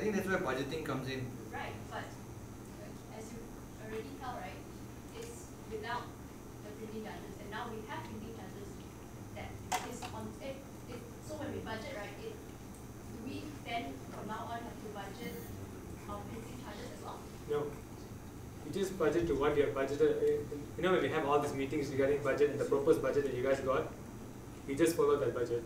think that's where budgeting comes in. Right, but as you already tell, right, it's without the printing charges, and now we have printing charges that is on it. So when we budget, right, do we then from now on have to budget our printing charges as well? No. You just budget to what you have budgeted. You know, when we have all these meetings regarding budget and the proposed budget that you guys got, we just follow that budget.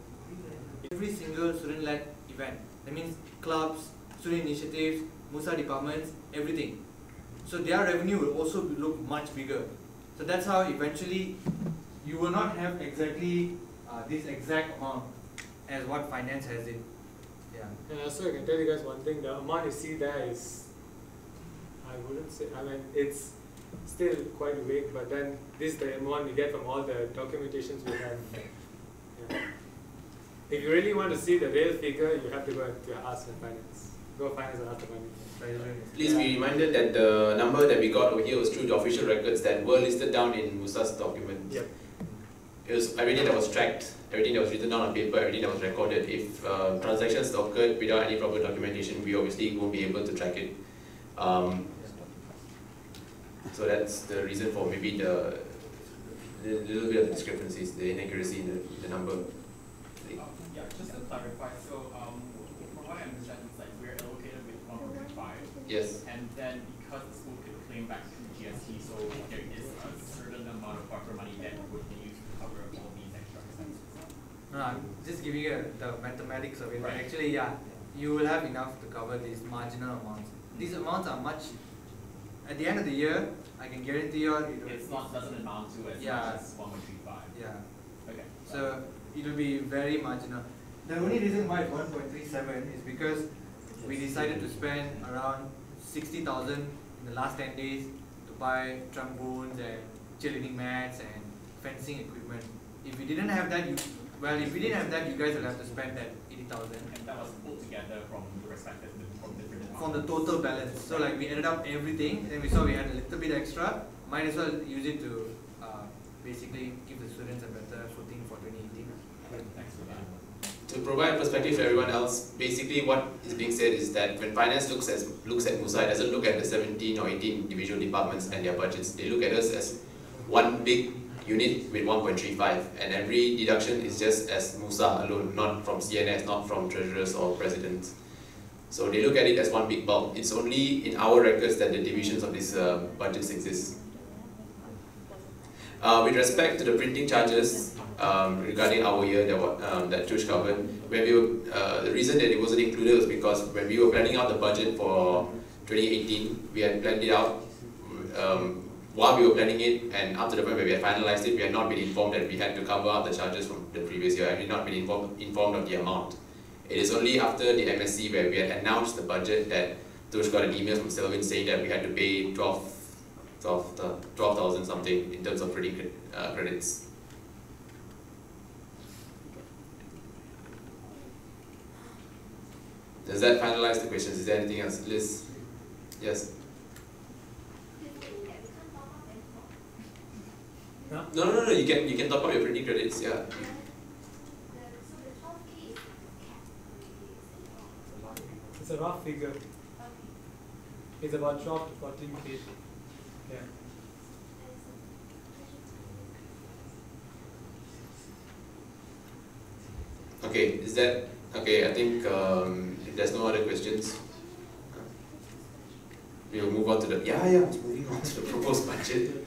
Every single student-led event, that means clubs, student initiatives, Musa departments, everything. So their revenue will also look much bigger. So that's how eventually you will not have exactly this exact amount as what finance has it. Yeah. So I can tell you guys one thing, the amount you see there is, I wouldn't say, I mean, it's still quite vague, but then this is the amount we get from all the documentations we have. Yeah. If you really want to see the real figure, you have to go to ask the finance. Go finance and ask the finance. Please be reminded that the number that we got over here was through the official records that were listed down in Musa's document. Yep. It was everything that was tracked, everything that was written down on paper, everything that was recorded. If transactions occurred without any proper documentation, we obviously won't be able to track it. So that's the reason for maybe the little bit of the discrepancies, the inaccuracy in the number. Yeah, just to clarify, so from what I understand, it's like we're allocated with 1.5. Yes. And then because the school could claim back to GST, so there is a certain amount of buffer money that would be used to cover all these extra expenses. No, I'm just giving you the mathematics of it. Right. Actually, yeah, you will have enough to cover these marginal amounts. These amounts are much. At the end of the year, I can guarantee you, Doesn't amount to as yeah, much as 1.35. Yeah. Okay. So it will be very marginal. The only reason why it's 1.37 is because we decided to spend around 60,000 in the last 10 days to buy trombones and cheerleading mats and fencing equipment. If we didn't have that, if we didn't have that, you guys will have to spend that 80,000. And that was pulled together from the respective different departments. From the total balance. So like we ended up everything, and we saw we had a little bit extra. Might as well use it to basically give the students a better footing for 2018. Thanks for that. To provide perspective to everyone else, basically what is being said is that when finance looks at Musa, it doesn't look at the 17 or 18 individual departments and their budgets. They look at us as one big unit with 1.35, and every deduction is just as Musa alone, not from CNS, not from treasurers or presidents. So they look at it as one big bulk. It's only in our records that the divisions of these budgets exist. With respect to the printing charges, regarding our year that Tush covered, when we were, the reason that it wasn't included was because when we were planning out the budget for 2018, we had planned it out while we were planning it, and up to the point where we had finalized it, we had not been informed that we had to cover up the charges from the previous year, and we had not been informed of the amount. It is only after the MSc where we had announced the budget that Tush got an email from Selvin saying that we had to pay 12,000 something in terms of printing credits. Does that finalize the questions? Is there anything else? Liz? Yes? No, you can top up your printing credits, yeah. It's a rough figure. It's about 12 to 14K. Yeah. Okay, is that okay? I think if there's no other questions, we will move on to the moving on to the proposed budget.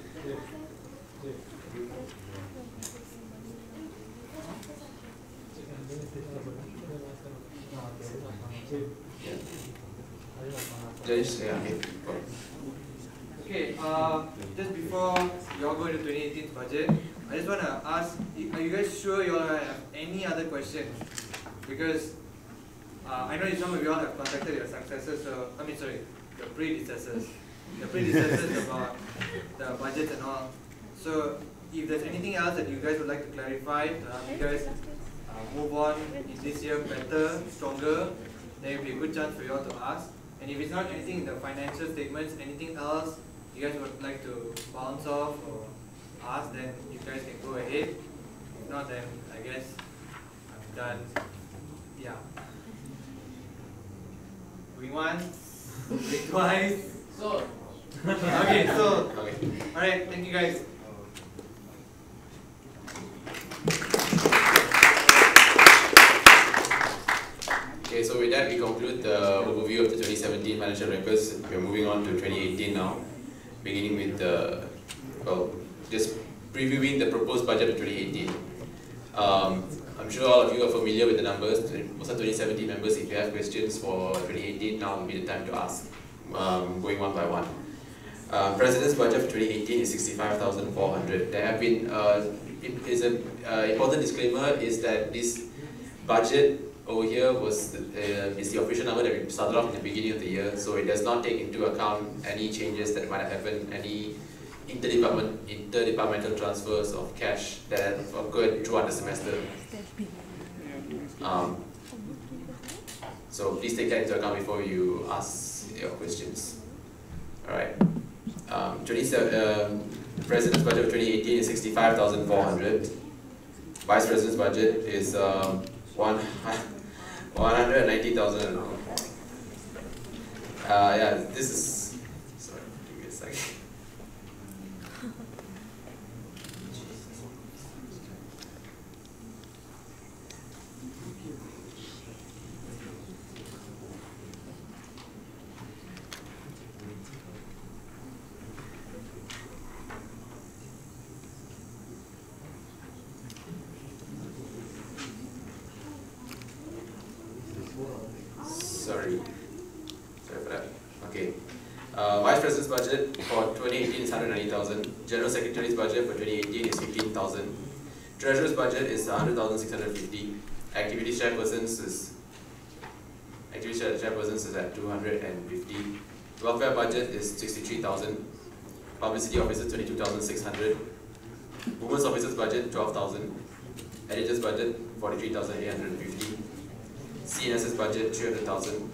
Okay, just before you all go into 2018 budget, I just want to ask, are you guys sure you all have any other questions? Because I know some of you all have contacted your successors, your predecessors. The predecessors about the budget and all. So if there's anything else that you guys would like to clarify, you guys move on in this year better, stronger, then it will be a good chance for you all to ask. And if it's not anything in the financial statements, anything else you guys would like to bounce off or ask, then you guys can go ahead. If not, then I guess I'm done. Yeah. Going once, going twice. So, Okay, so, Okay. alright, thank you guys. Okay, so with that we conclude the overview of the 2017 financial records. We are moving on to 2018 now, beginning with the, well, just previewing the proposed budget of 2018. I'm sure all of you are familiar with the numbers. Most of 2017 members, if you have questions for 2018, now will be the time to ask, going one by one. President's budget for 2018 is 65,400. There have been, important disclaimer is that this budget over here was is the official number that we started off in the beginning of the year, so it does not take into account any changes that might have happened, any interdepartmental transfers of cash that have occurred throughout the semester. So please take that into account before you ask your questions. Alright. President's budget of 2018 is 65,400. Vice President's budget is 190,000. Yeah, this is. Sorry, give me a second. Sorry for that. Okay. Vice President's budget for 2018 is 190,000. General Secretary's budget for 2018 is 15,000. Treasurer's budget is 100,650. Activity chairpersons is at 250. Welfare budget is 63,000. Publicity officers 22,600. Women's officers budget 12,000. Editor's budget 43,850. CNS's budget 300,000.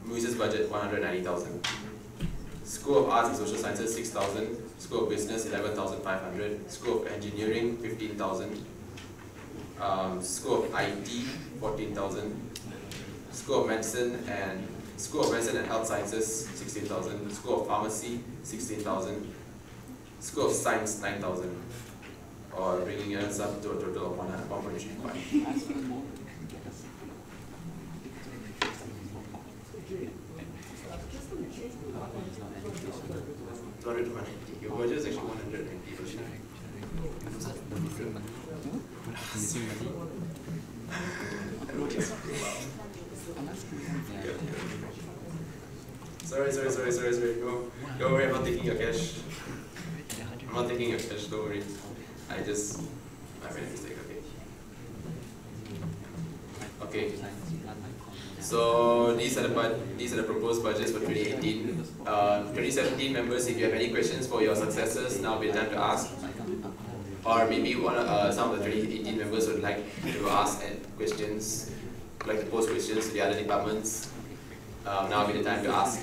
Musa's budget 190,000. School of Arts and Social Sciences 6,000. School of Business 11,500. School of Engineering 15,000. School of IT 14,000. School of Medicine and Health Sciences 16,000. School of Pharmacy 16,000. School of Science 9,000. Or bringing us up to a total of 1.35. Your budget is actually 190. Sorry. Don't worry, I'm not taking your cash. I'm not taking your cash, don't worry. I made a mistake, okay. So these are the proposed budgets for 2018. 2017 members, if you have any questions for your successors, now will be the time to ask. Or maybe some of the 2018 members would like to ask questions, like to pose questions to the other departments. Now will be the time to ask.